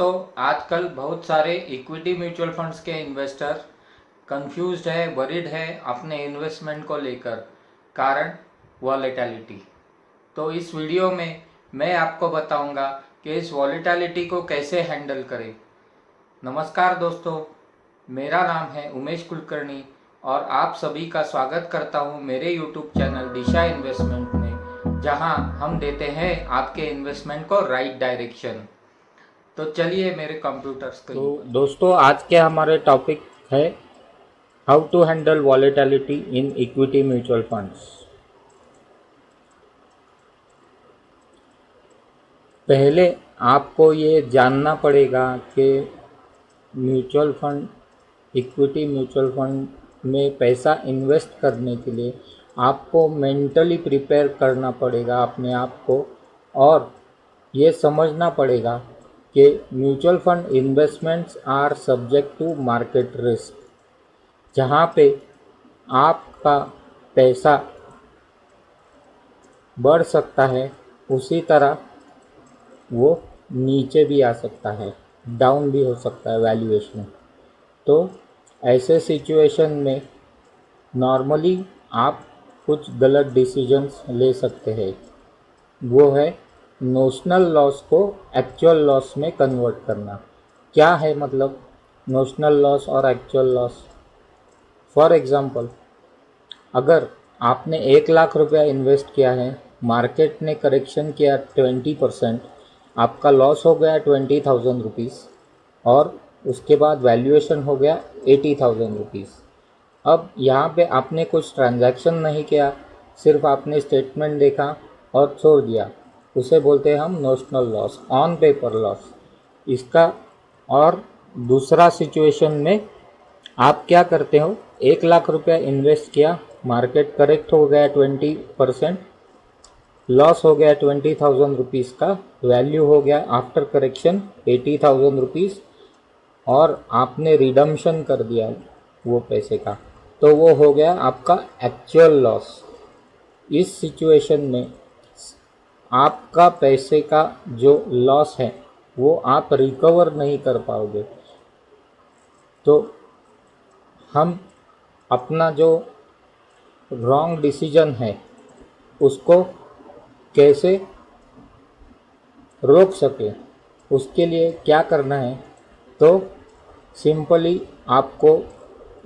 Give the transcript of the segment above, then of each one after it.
दोस्तों, आजकल बहुत सारे इक्विटी म्यूचुअल फंड्स के इन्वेस्टर कंफ्यूज्ड है, वरीड है अपने इन्वेस्टमेंट को लेकर, कारण वॉलेटिलिटी। तो इस वीडियो में मैं आपको बताऊंगा कि इस वॉलेटिलिटी को कैसे हैंडल करें। नमस्कार दोस्तों, मेरा नाम है उमेश कुलकर्णी और आप सभी का स्वागत करता हूं मेरे यूट्यूब चैनल दिशा इन्वेस्टमेंट में, जहां हम देते हैं आपके इन्वेस्टमेंट को राइट डायरेक्शन। तो चलिए मेरे कंप्यूटर स्क्रीन तो दोस्तों, आज के हमारे टॉपिक है how to handle volatility in equity mutual funds. पहले आपको ये जानना पड़ेगा कि mutual fund, equity mutual fund में पैसा इन्वेस्ट करने के लिए आपको मेंटली प्रिपेयर करना पड़ेगा अपने आप को, और ये समझना पड़ेगा कि mutual fund investments are subject to market risk. जहाँ पे आपका पैसा बढ़ सकता है, उसी तरह वो नीचे भी आ सकता है, डाउन भी हो सकता है वैल्यूएशन। तो ऐसे सिचुएशन में नॉर्मली आप कुछ गलत डिसीजंस ले सकते हैं। वो है नोशनल लॉस को एक्चुअल लॉस में कन्वर्ट करना। क्या है मतलब नोशनल लॉस और एक्चुअल लॉस? फॉर एग्ज़ाम्पल, अगर आपने 1,00,000 रुपया इन्वेस्ट किया है, मार्केट ने करेक्शन किया 20%, आपका लॉस हो गया 20,000 रुपीज़ और उसके बाद वैल्यूएशन हो गया 80,000 रुपीज़। अब यहाँ पे आपने कुछ ट्रांजैक्शन नहीं किया, सिर्फ आपने स्टेटमेंट देखा और छोड़ दिया, उसे बोलते हैं हम notional loss, on paper loss इसका। और दूसरा सिचुएशन में आप क्या करते हो, 1,00,000 रुपया इन्वेस्ट किया, मार्केट करेक्ट हो गया 20%, लॉस हो गया 20,000 रुपीज़ का, वैल्यू हो गया आफ्टर करेक्शन 80,000 रुपीज़, और आपने रिडम्पशन कर दिया वो पैसे का, तो वो हो गया आपका एक्चुअल लॉस। इस सिचुएशन में आपका पैसे का जो लॉस है वो आप रिकवर नहीं कर पाओगे। तो हम अपना जो रॉन्ग डिसीजन है उसको कैसे रोक सके, उसके लिए क्या करना है? तो सिंपली आपको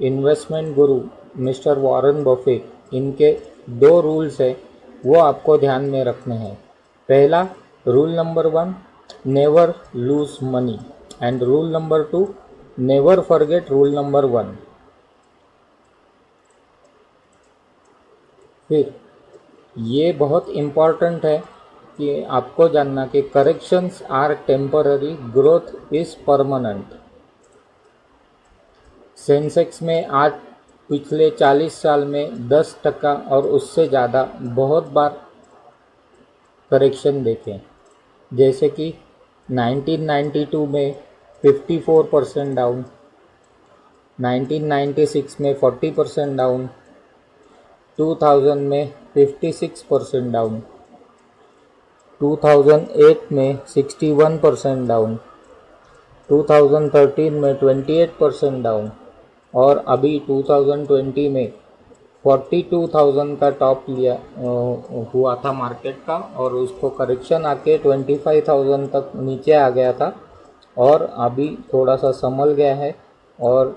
इन्वेस्टमेंट गुरु मिस्टर वॉरेन बफेट, इनके 2 रूल्स है, वो आपको ध्यान में रखने हैं। पहला, rule number 1, never lose money, and rule number 2, never forget rule number 1। फिर ये बहुत इम्पॉर्टेंट है कि आपको जानना कि corrections are temporary, growth is permanent. Sensex में आज पिछले 40 साल में 10% और उससे ज़्यादा बहुत बार करेक्शन देखें, जैसे कि 1992 में 54% डाउन, 1996 में 40% डाउन, 2000 में 56% डाउन, 2008 में 61% डाउन, 2013 में 28% डाउन, और अभी 2020 में 42,000 का टॉप लिया हुआ था मार्केट का, और उसको करेक्शन आके 25,000 तक नीचे आ गया था, और अभी थोड़ा सा संभल गया है और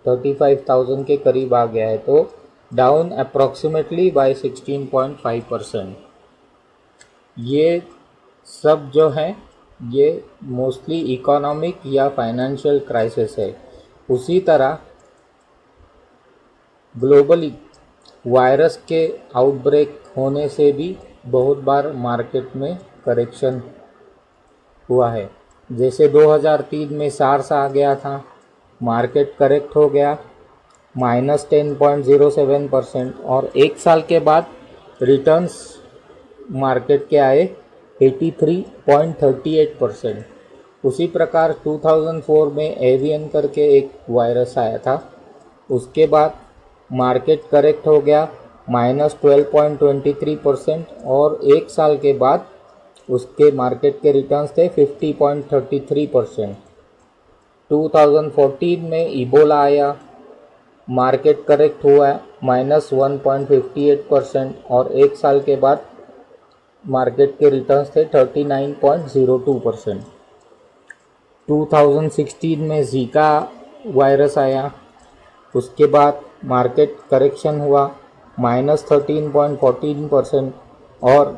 35,000 के करीब आ गया है। तो डाउन अप्रॉक्सीमेटली बाय 16.5%। ये सब जो है ये मोस्टली इकोनॉमिक या फाइनेंशियल क्राइसिस है। उसी तरह ग्लोबली वायरस के आउटब्रेक होने से भी बहुत बार मार्केट में करेक्शन हुआ है। जैसे 2003 में सार्स आ गया था, मार्केट करेक्ट हो गया -10.07%, और एक साल के बाद रिटर्न्स मार्केट के आए 83.38%। उसी प्रकार 2004 में एवियन करके एक वायरस आया था, उसके बाद मार्केट करेक्ट हो गया -12.23%, और एक साल के बाद उसके मार्केट के रिटर्न्स थे 50.33%। 2014 में इबोला आया, मार्केट करेक्ट हुआ -1.58% और एक साल के बाद मार्केट के रिटर्न्स थे 39.02%। 2016 में जीका वायरस आया, उसके बाद मार्केट करेक्शन हुआ -13.14% और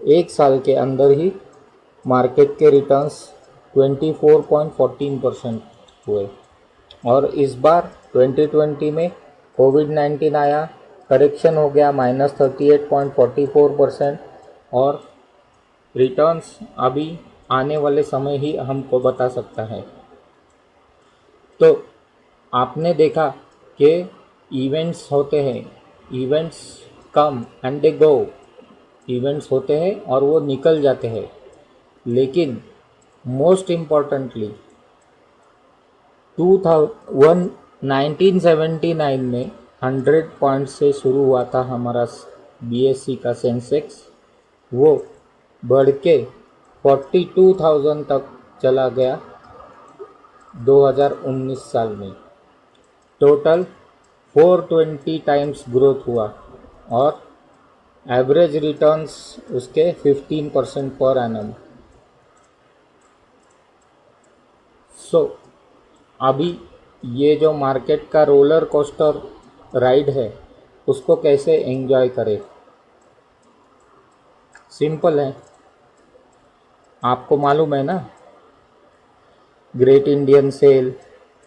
एक साल के अंदर ही मार्केट के रिटर्न्स 24.14% हुए। और इस बार 2020 में कोविड-19 आया, करेक्शन हो गया -38.44% और रिटर्न्स अभी आने वाले समय ही हमको बता सकता है। तो आपने देखा कि इवेंट्स होते हैं, events come and they go, events होते हैं और वो निकल जाते हैं, लेकिन मोस्ट इम्पॉर्टेंटली 1979 में 100 पॉइंट से शुरू हुआ था हमारा BSE का सेंसेक्स, वो बढ़ के 42,000 तक चला गया 2019 साल में। टोटल 420 टाइम्स ग्रोथ हुआ और एवरेज रिटर्न्स उसके 15% पर एनम। सो अभी ये जो मार्केट का रोलर कोस्टर राइड है उसको कैसे एंजॉय करें? सिंपल है, आपको मालूम है ना, great Indian sale,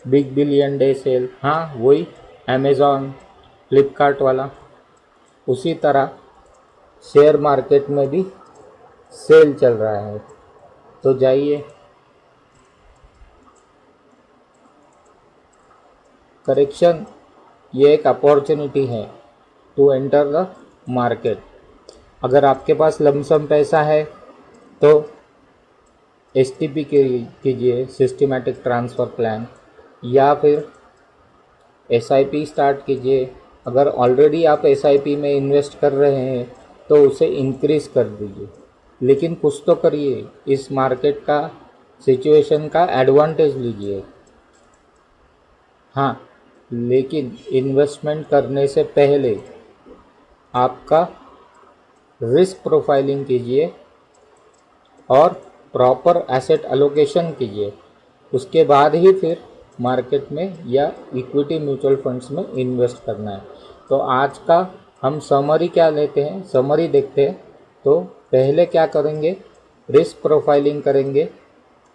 big billion day sale, हाँ वही अमेज़ॉन फ्लिपकार्ट वाला। उसी तरह शेयर मार्केट में भी सेल चल रहा है, तो जाइए, करेक्शन ये एक अपॉर्चुनिटी है टू एंटर द मार्केट। अगर आपके पास लमसम पैसा है तो STP कीजिए, सिस्टमैटिक ट्रांसफ़र प्लान, या फिर SIP स्टार्ट कीजिए। अगर ऑलरेडी आप SIP में इन्वेस्ट कर रहे हैं तो उसे इंक्रीज़ कर दीजिए, लेकिन कुछ तो करिए, इस मार्केट का सिचुएशन का एडवांटेज लीजिए। हाँ, लेकिन इन्वेस्टमेंट करने से पहले आपका रिस्क प्रोफाइलिंग कीजिए और प्रॉपर एसेट एलोकेशन कीजिए, उसके बाद ही फिर मार्केट में या इक्विटी म्यूचुअल फंड्स में इन्वेस्ट करना है। तो आज का हम समरी क्या लेते हैं, समरी देखते हैं। तो पहले क्या करेंगे, रिस्क प्रोफाइलिंग करेंगे,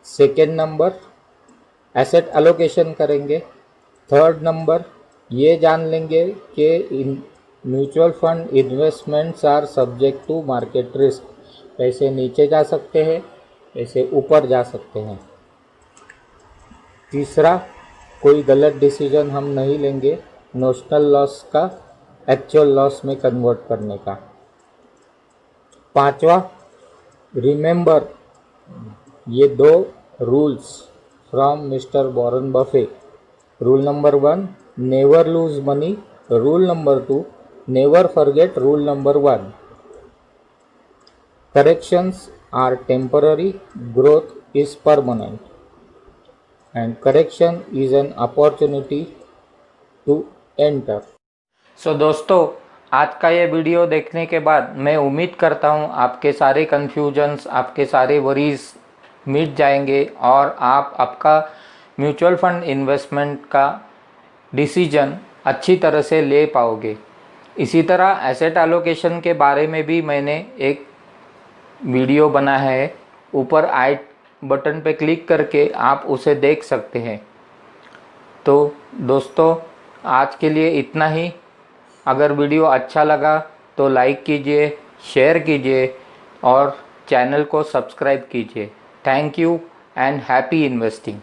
सेकेंड नंबर एसेट एलोकेशन करेंगे, थर्ड नंबर ये जान लेंगे कि mutual fund investments are subject to market risk, पैसे नीचे जा सकते हैं, पैसे ऊपर जा सकते हैं। तीसरा, कोई गलत डिसीजन हम नहीं लेंगे नोशनल लॉस का एक्चुअल लॉस में कन्वर्ट करने का। पांचवा, रिमेंबर ये 2 rules from mister Warren Buffett. Rule number 1, never lose money. Rule number 2, never forget rule number 1। Corrections are temporary, growth is permanent, and correction is an opportunity to enter. सो दोस्तों, आज का ये video देखने के बाद मैं उम्मीद करता हूँ आपके सारे कन्फ्यूजन्स, आपके सारे वरीज मिट जाएंगे और आप आपका म्यूचुअल फंड इन्वेस्टमेंट का डिसीजन अच्छी तरह से ले पाओगे। इसी तरह एसेट एलोकेशन के बारे में भी मैंने एक वीडियो बना है, ऊपर आई बटन पे क्लिक करके आप उसे देख सकते हैं। तो दोस्तों, आज के लिए इतना ही। अगर वीडियो अच्छा लगा तो लाइक कीजिए, शेयर कीजिए और चैनल को सब्सक्राइब कीजिए। Thank you and happy investing.